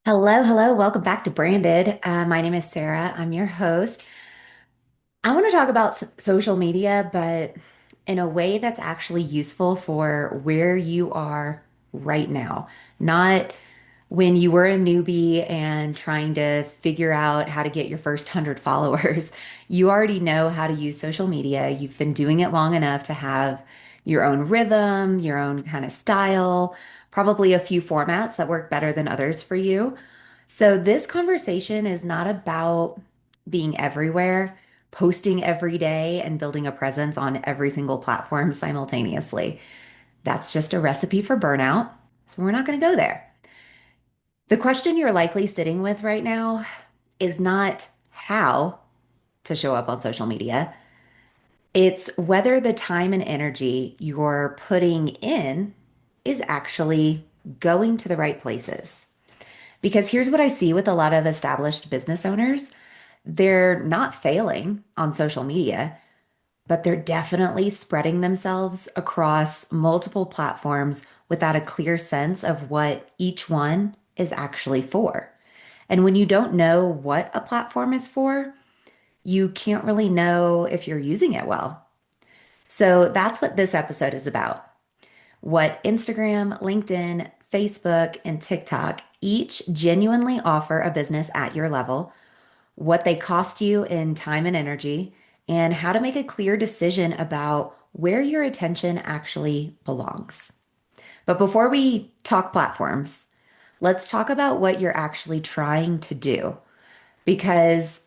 Hello, hello. Welcome back to Branded. My name is Sarah. I'm your host. I want to talk about social media, but in a way that's actually useful for where you are right now, not when you were a newbie and trying to figure out how to get your first 100 followers. You already know how to use social media. You've been doing it long enough to have your own rhythm, your own kind of style, probably a few formats that work better than others for you. So, this conversation is not about being everywhere, posting every day, and building a presence on every single platform simultaneously. That's just a recipe for burnout. So, we're not going to go there. The question you're likely sitting with right now is not how to show up on social media, it's whether the time and energy you're putting in is actually going to the right places. Because here's what I see with a lot of established business owners. They're not failing on social media, but they're definitely spreading themselves across multiple platforms without a clear sense of what each one is actually for. And when you don't know what a platform is for, you can't really know if you're using it well. So that's what this episode is about. What Instagram, LinkedIn, Facebook, and TikTok each genuinely offer a business at your level, what they cost you in time and energy, and how to make a clear decision about where your attention actually belongs. But before we talk platforms, let's talk about what you're actually trying to do because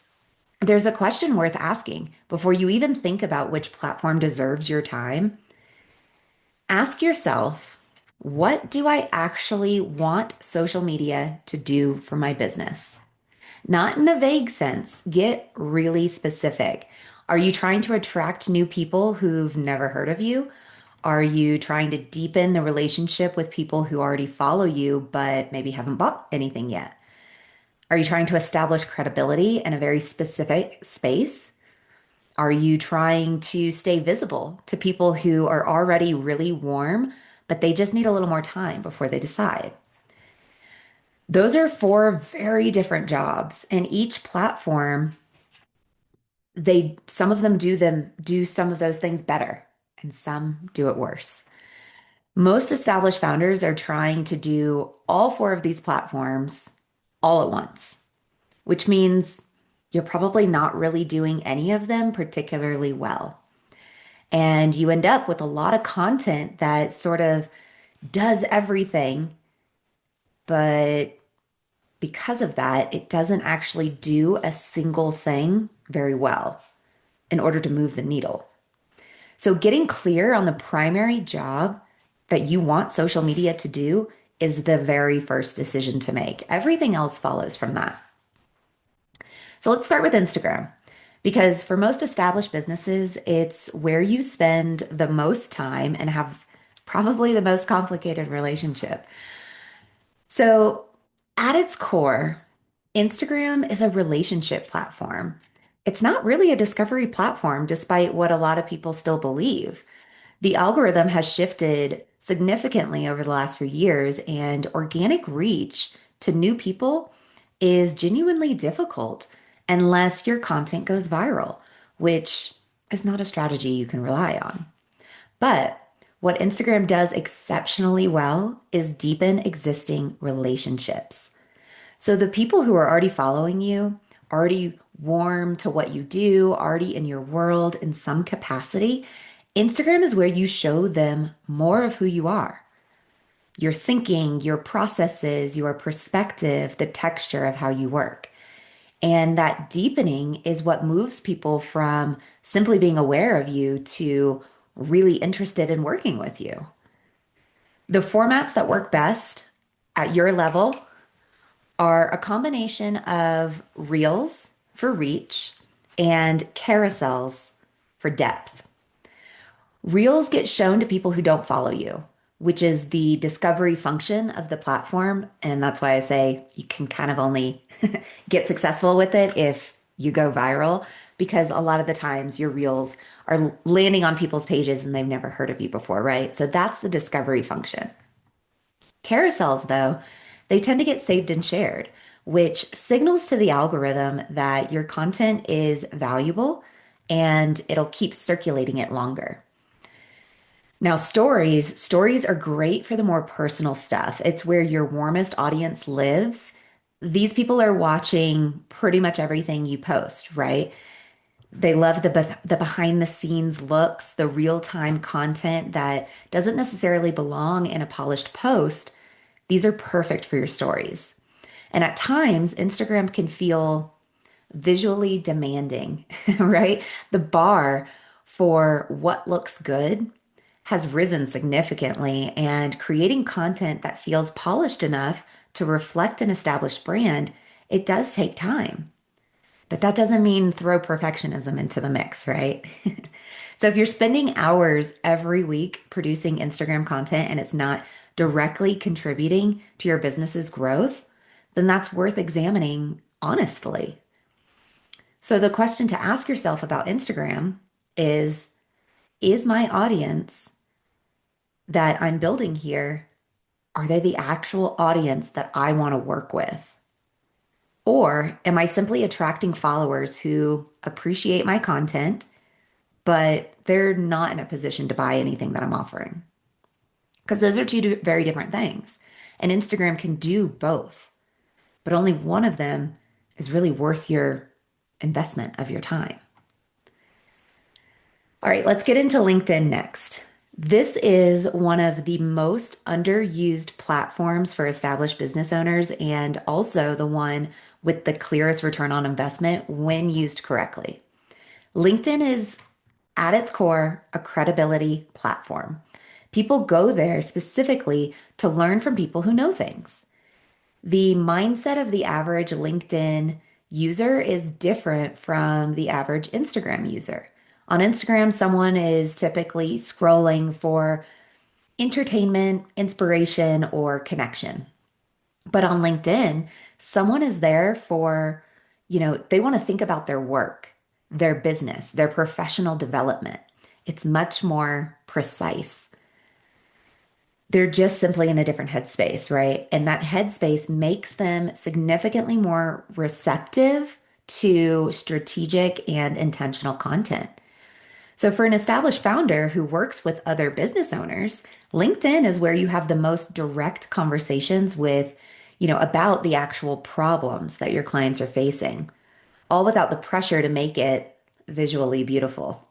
there's a question worth asking before you even think about which platform deserves your time. Ask yourself, what do I actually want social media to do for my business? Not in a vague sense. Get really specific. Are you trying to attract new people who've never heard of you? Are you trying to deepen the relationship with people who already follow you but maybe haven't bought anything yet? Are you trying to establish credibility in a very specific space? Are you trying to stay visible to people who are already really warm, but they just need a little more time before they decide? Those are four very different jobs, and each platform they some of them do some of those things better and some do it worse. Most established founders are trying to do all four of these platforms all at once, which means you're probably not really doing any of them particularly well. And you end up with a lot of content that sort of does everything, but because of that, it doesn't actually do a single thing very well in order to move the needle. So, getting clear on the primary job that you want social media to do is the very first decision to make. Everything else follows from that. So, let's start with Instagram because for most established businesses, it's where you spend the most time and have probably the most complicated relationship. So, at its core, Instagram is a relationship platform. It's not really a discovery platform, despite what a lot of people still believe. The algorithm has shifted significantly over the last few years, and organic reach to new people is genuinely difficult unless your content goes viral, which is not a strategy you can rely on. But what Instagram does exceptionally well is deepen existing relationships. So the people who are already following you, already warm to what you do, already in your world in some capacity, Instagram is where you show them more of who you are. Your thinking, your processes, your perspective, the texture of how you work. And that deepening is what moves people from simply being aware of you to really interested in working with you. The formats that work best at your level are a combination of reels for reach and carousels for depth. Reels get shown to people who don't follow you, which is the discovery function of the platform. And that's why I say you can kind of only get successful with it if you go viral, because a lot of the times your reels are landing on people's pages and they've never heard of you before, right? So that's the discovery function. Carousels, though, they tend to get saved and shared, which signals to the algorithm that your content is valuable and it'll keep circulating it longer. Now, stories are great for the more personal stuff. It's where your warmest audience lives. These people are watching pretty much everything you post, right? They love the behind the scenes looks, the real-time content that doesn't necessarily belong in a polished post. These are perfect for your stories. And at times, Instagram can feel visually demanding, right? The bar for what looks good has risen significantly, and creating content that feels polished enough to reflect an established brand, it does take time. But that doesn't mean throw perfectionism into the mix, right? So if you're spending hours every week producing Instagram content and it's not directly contributing to your business's growth, then that's worth examining honestly. So the question to ask yourself about Instagram is my audience that I'm building here, are they the actual audience that I want to work with? Or am I simply attracting followers who appreciate my content, but they're not in a position to buy anything that I'm offering? Because those are very different things. And Instagram can do both, but only one of them is really worth your investment of your time. All right, let's get into LinkedIn next. This is one of the most underused platforms for established business owners and also the one with the clearest return on investment when used correctly. LinkedIn is at its core a credibility platform. People go there specifically to learn from people who know things. The mindset of the average LinkedIn user is different from the average Instagram user. On Instagram, someone is typically scrolling for entertainment, inspiration, or connection. But on LinkedIn, someone is there for, they want to think about their work, their business, their professional development. It's much more precise. They're just simply in a different headspace, right? And that headspace makes them significantly more receptive to strategic and intentional content. So, for an established founder who works with other business owners, LinkedIn is where you have the most direct conversations with, about the actual problems that your clients are facing, all without the pressure to make it visually beautiful,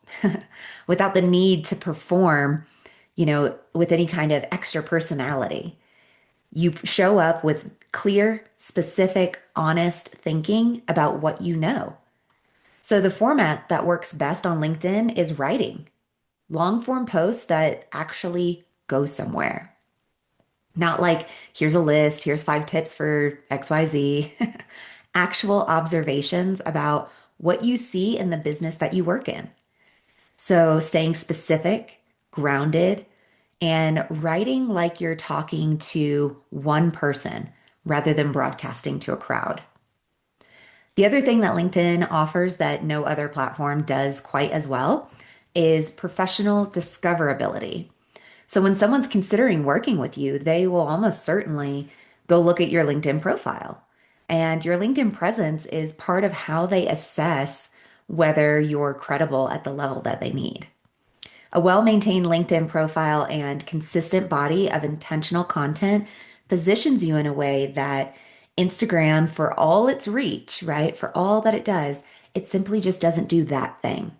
without the need to perform, with any kind of extra personality. You show up with clear, specific, honest thinking about what you know. So the format that works best on LinkedIn is writing, long form posts that actually go somewhere. Not like, here's a list, here's 5 tips for XYZ. Actual observations about what you see in the business that you work in. So staying specific, grounded, and writing like you're talking to one person rather than broadcasting to a crowd. The other thing that LinkedIn offers that no other platform does quite as well is professional discoverability. So when someone's considering working with you, they will almost certainly go look at your LinkedIn profile. And your LinkedIn presence is part of how they assess whether you're credible at the level that they need. A well-maintained LinkedIn profile and consistent body of intentional content positions you in a way that Instagram, for all its reach, right, for all that it does, it simply just doesn't do that thing.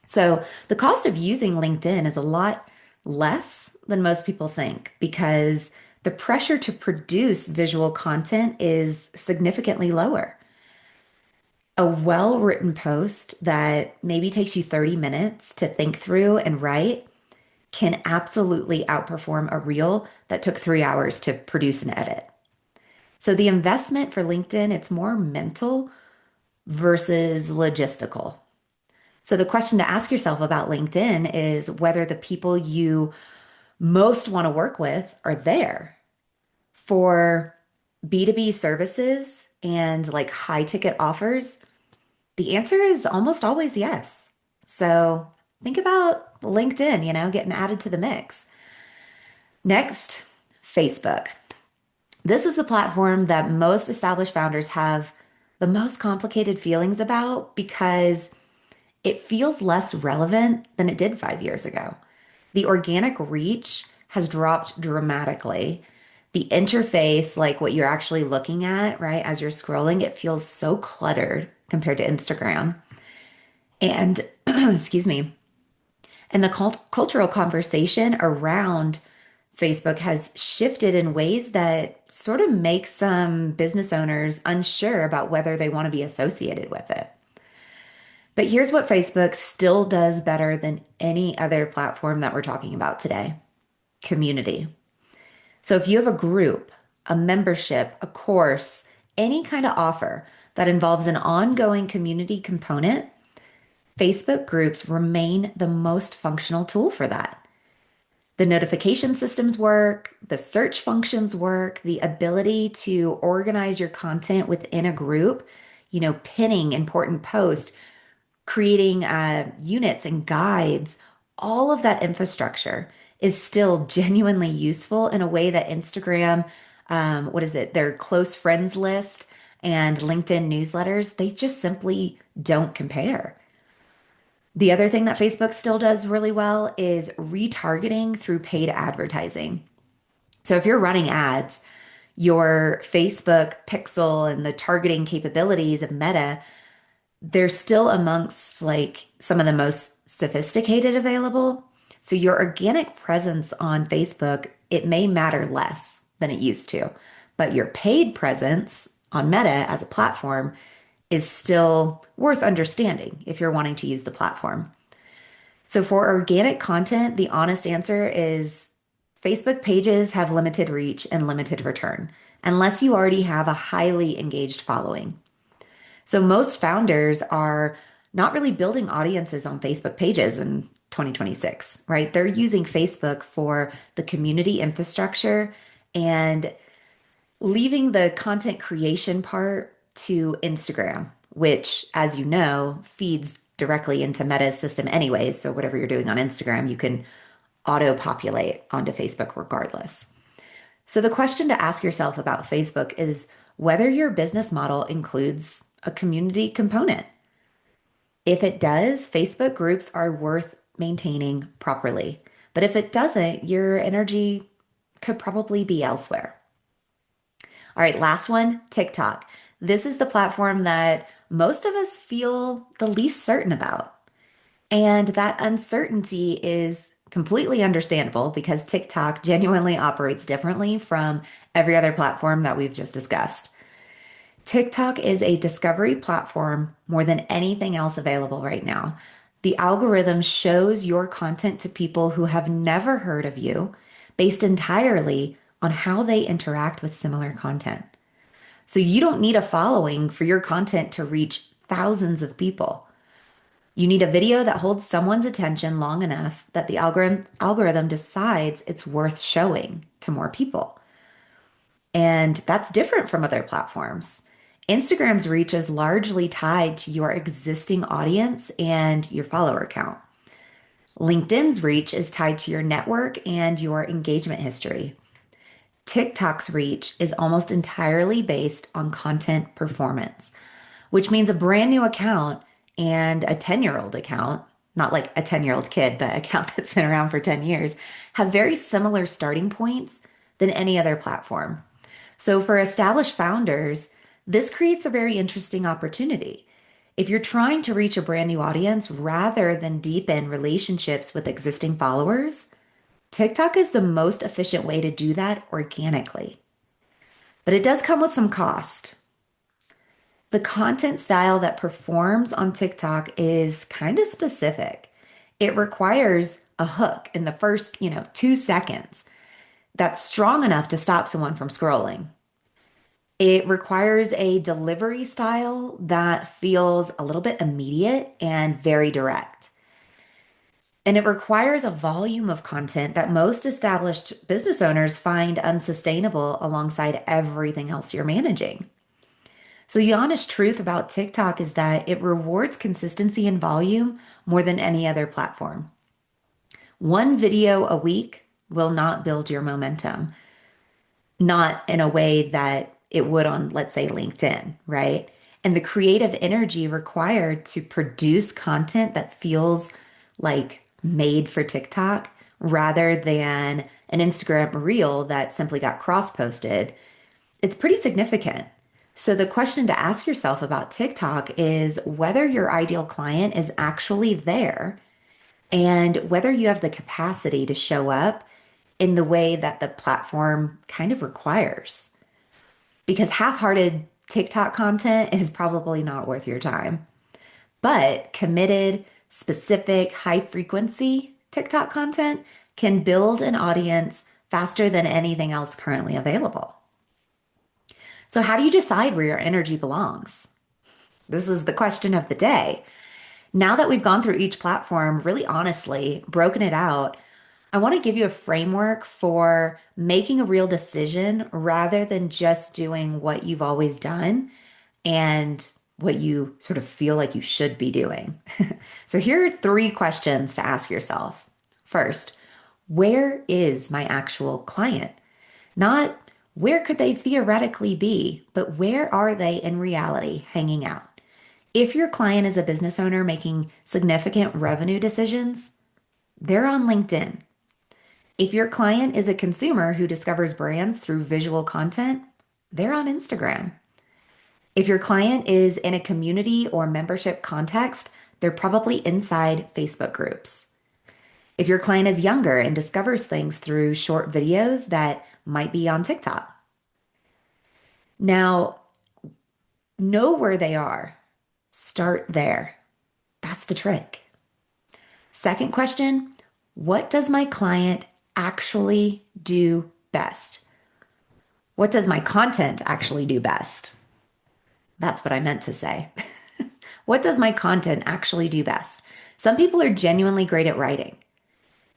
So the cost of using LinkedIn is a lot less than most people think because the pressure to produce visual content is significantly lower. A well-written post that maybe takes you 30 minutes to think through and write can absolutely outperform a reel that took 3 hours to produce and edit. So the investment for LinkedIn, it's more mental versus logistical. So the question to ask yourself about LinkedIn is whether the people you most want to work with are there. For B2B services and like high ticket offers, the answer is almost always yes. So think about LinkedIn, getting added to the mix. Next, Facebook. This is the platform that most established founders have the most complicated feelings about because it feels less relevant than it did 5 years ago. The organic reach has dropped dramatically. The interface, like what you're actually looking at, right, as you're scrolling, it feels so cluttered compared to Instagram. And excuse me, and the cultural conversation around Facebook has shifted in ways that sort of make some business owners unsure about whether they want to be associated with it. But here's what Facebook still does better than any other platform that we're talking about today: community. So if you have a group, a membership, a course, any kind of offer that involves an ongoing community component, Facebook groups remain the most functional tool for that. The notification systems work, the search functions work, the ability to organize your content within a group, pinning important posts, creating units and guides, all of that infrastructure is still genuinely useful in a way that Instagram, what is it, their close friends list and LinkedIn newsletters, they just simply don't compare. The other thing that Facebook still does really well is retargeting through paid advertising. So if you're running ads, your Facebook pixel and the targeting capabilities of Meta, they're still amongst like some of the most sophisticated available. So your organic presence on Facebook, it may matter less than it used to, but your paid presence on Meta as a platform is still worth understanding if you're wanting to use the platform. So for organic content, the honest answer is Facebook pages have limited reach and limited return, unless you already have a highly engaged following. So most founders are not really building audiences on Facebook pages in 2026, right? They're using Facebook for the community infrastructure and leaving the content creation part to Instagram, which, as you know, feeds directly into Meta's system anyways. So whatever you're doing on Instagram, you can auto populate onto Facebook regardless. So the question to ask yourself about Facebook is whether your business model includes a community component. If it does, Facebook groups are worth maintaining properly. But if it doesn't, your energy could probably be elsewhere. All right, last one, TikTok. This is the platform that most of us feel the least certain about. And that uncertainty is completely understandable because TikTok genuinely operates differently from every other platform that we've just discussed. TikTok is a discovery platform more than anything else available right now. The algorithm shows your content to people who have never heard of you based entirely on how they interact with similar content. So you don't need a following for your content to reach thousands of people. You need a video that holds someone's attention long enough that the algorithm decides it's worth showing to more people. And that's different from other platforms. Instagram's reach is largely tied to your existing audience and your follower count. LinkedIn's reach is tied to your network and your engagement history. TikTok's reach is almost entirely based on content performance, which means a brand new account and a 10-year-old account, not like a 10-year-old kid, but account that's been around for 10 years, have very similar starting points than any other platform. So for established founders, this creates a very interesting opportunity. If you're trying to reach a brand new audience rather than deepen relationships with existing followers, TikTok is the most efficient way to do that organically. But it does come with some cost. The content style that performs on TikTok is kind of specific. It requires a hook in the first, 2 seconds that's strong enough to stop someone from scrolling. It requires a delivery style that feels a little bit immediate and very direct. And it requires a volume of content that most established business owners find unsustainable alongside everything else you're managing. So, the honest truth about TikTok is that it rewards consistency and volume more than any other platform. One video a week will not build your momentum. not in a way that it would on, let's say, LinkedIn, right? And the creative energy required to produce content that feels like made for TikTok rather than an Instagram reel that simply got cross posted, it's pretty significant. So, the question to ask yourself about TikTok is whether your ideal client is actually there and whether you have the capacity to show up in the way that the platform kind of requires. Because half hearted TikTok content is probably not worth your time. But committed, specific, high frequency TikTok content can build an audience faster than anything else currently available. So, how do you decide where your energy belongs? This is the question of the day. Now that we've gone through each platform, really honestly, broken it out, I want to give you a framework for making a real decision rather than just doing what you've always done and what you sort of feel like you should be doing. So here are three questions to ask yourself. First, where is my actual client? Not where could they theoretically be, but where are they in reality hanging out? If your client is a business owner making significant revenue decisions, they're on LinkedIn. If your client is a consumer who discovers brands through visual content, they're on Instagram. If your client is in a community or membership context, they're probably inside Facebook groups. If your client is younger and discovers things through short videos that might be on TikTok. Now, know where they are. Start there. That's the trick. Second question, what does my client actually do best? What does my content actually do best? That's what I meant to say. What does my content actually do best? Some people are genuinely great at writing.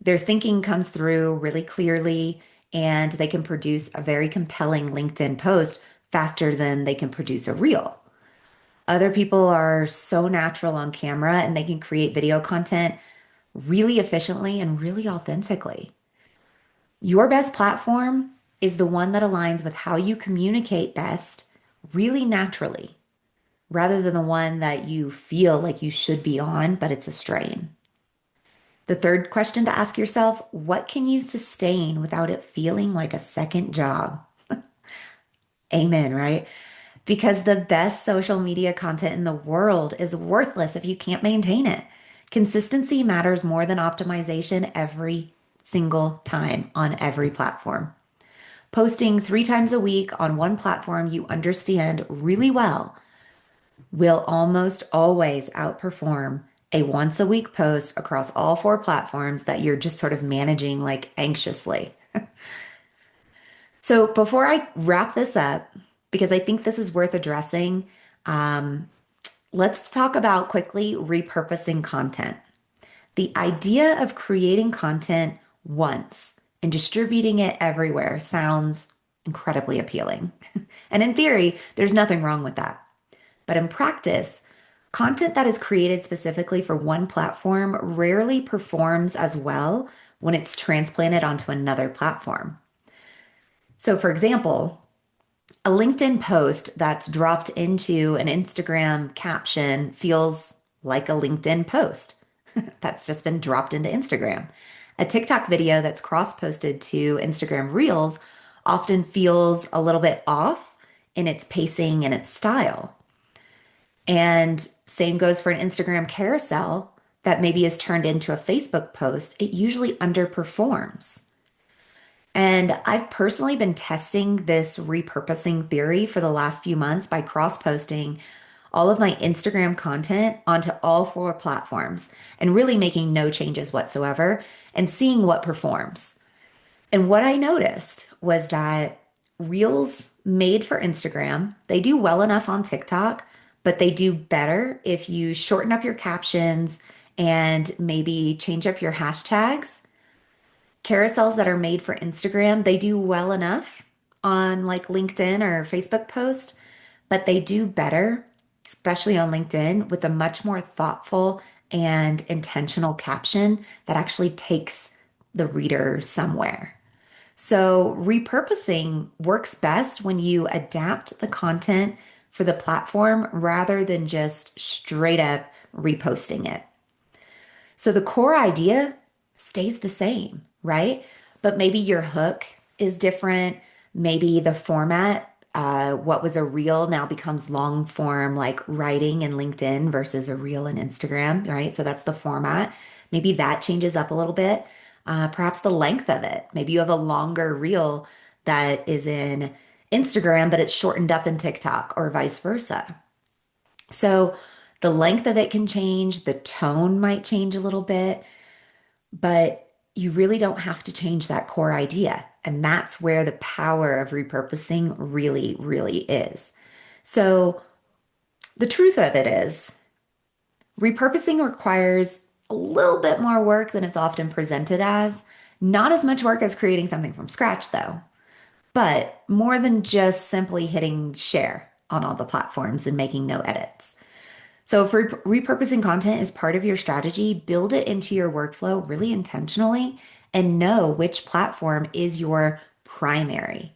Their thinking comes through really clearly, and they can produce a very compelling LinkedIn post faster than they can produce a reel. Other people are so natural on camera and they can create video content really efficiently and really authentically. Your best platform is the one that aligns with how you communicate best, really naturally, rather than the one that you feel like you should be on, but it's a strain. The third question to ask yourself, what can you sustain without it feeling like a second job? Amen, right? Because the best social media content in the world is worthless if you can't maintain it. Consistency matters more than optimization every single time on every platform. Posting 3 times a week on one platform you understand really well will almost always outperform a once a week post across all 4 platforms that you're just sort of managing like anxiously. So before I wrap this up, because I think this is worth addressing, let's talk about quickly repurposing content. The idea of creating content once and distributing it everywhere sounds incredibly appealing. And in theory, there's nothing wrong with that. But in practice, content that is created specifically for one platform rarely performs as well when it's transplanted onto another platform. So, for example, a LinkedIn post that's dropped into an Instagram caption feels like a LinkedIn post that's just been dropped into Instagram. A TikTok video that's cross posted to Instagram Reels often feels a little bit off in its pacing and its style. And same goes for an Instagram carousel that maybe is turned into a Facebook post. It usually underperforms. And I've personally been testing this repurposing theory for the last few months by cross posting all of my Instagram content onto all 4 platforms and really making no changes whatsoever and seeing what performs. And what I noticed was that reels made for Instagram, they do well enough on TikTok, but they do better if you shorten up your captions and maybe change up your hashtags. Carousels that are made for Instagram, they do well enough on like LinkedIn or Facebook post, but they do better, especially on LinkedIn, with a much more thoughtful and intentional caption that actually takes the reader somewhere. So repurposing works best when you adapt the content for the platform rather than just straight up reposting it. So the core idea stays the same, right? But maybe your hook is different. Maybe the format, what was a reel now becomes long form, like writing in LinkedIn versus a reel in Instagram, right? So that's the format. Maybe that changes up a little bit. Perhaps the length of it. Maybe you have a longer reel that is in Instagram, but it's shortened up in TikTok or vice versa. So the length of it can change, the tone might change a little bit, but you really don't have to change that core idea. And that's where the power of repurposing really, really is. So the truth of it is, repurposing requires a little bit more work than it's often presented as. Not as much work as creating something from scratch, though, but more than just simply hitting share on all the platforms and making no edits. So if repurposing content is part of your strategy, build it into your workflow really intentionally and know which platform is your primary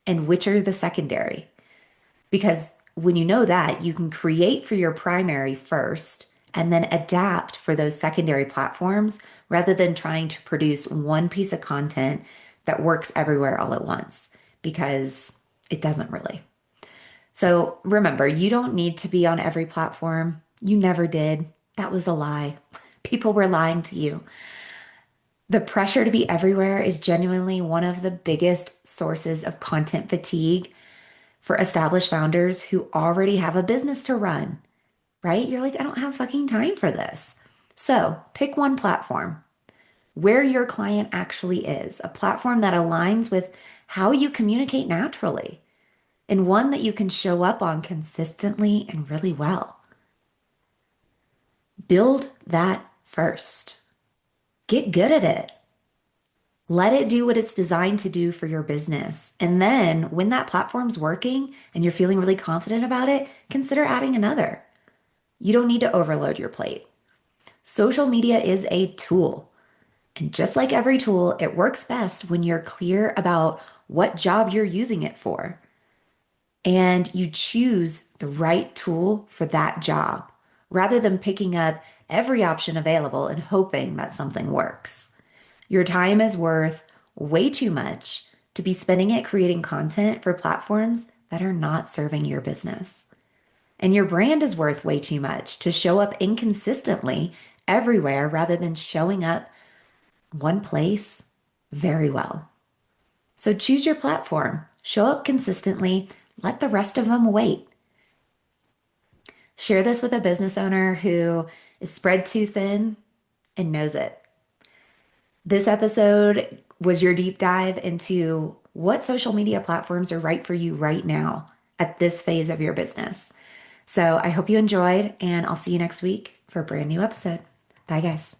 and which are the secondary. Because when you know that, you can create for your primary first and then adapt for those secondary platforms rather than trying to produce one piece of content that works everywhere all at once because it doesn't really. So remember, you don't need to be on every platform. You never did. That was a lie. People were lying to you. The pressure to be everywhere is genuinely one of the biggest sources of content fatigue for established founders who already have a business to run, right? You're like, I don't have fucking time for this. So pick one platform where your client actually is, a platform that aligns with how you communicate naturally and one that you can show up on consistently and really well. Build that first. Get good at it. Let it do what it's designed to do for your business. And then when that platform's working and you're feeling really confident about it, consider adding another. You don't need to overload your plate. Social media is a tool. And just like every tool, it works best when you're clear about what job you're using it for and you choose the right tool for that job rather than picking up every option available and hoping that something works. Your time is worth way too much to be spending it creating content for platforms that are not serving your business. And your brand is worth way too much to show up inconsistently everywhere rather than showing up one place very well. So choose your platform, show up consistently, let the rest of them wait. Share this with a business owner who is spread too thin and knows it. This episode was your deep dive into what social media platforms are right for you right now at this phase of your business. So I hope you enjoyed, and I'll see you next week for a brand new episode. Bye, guys.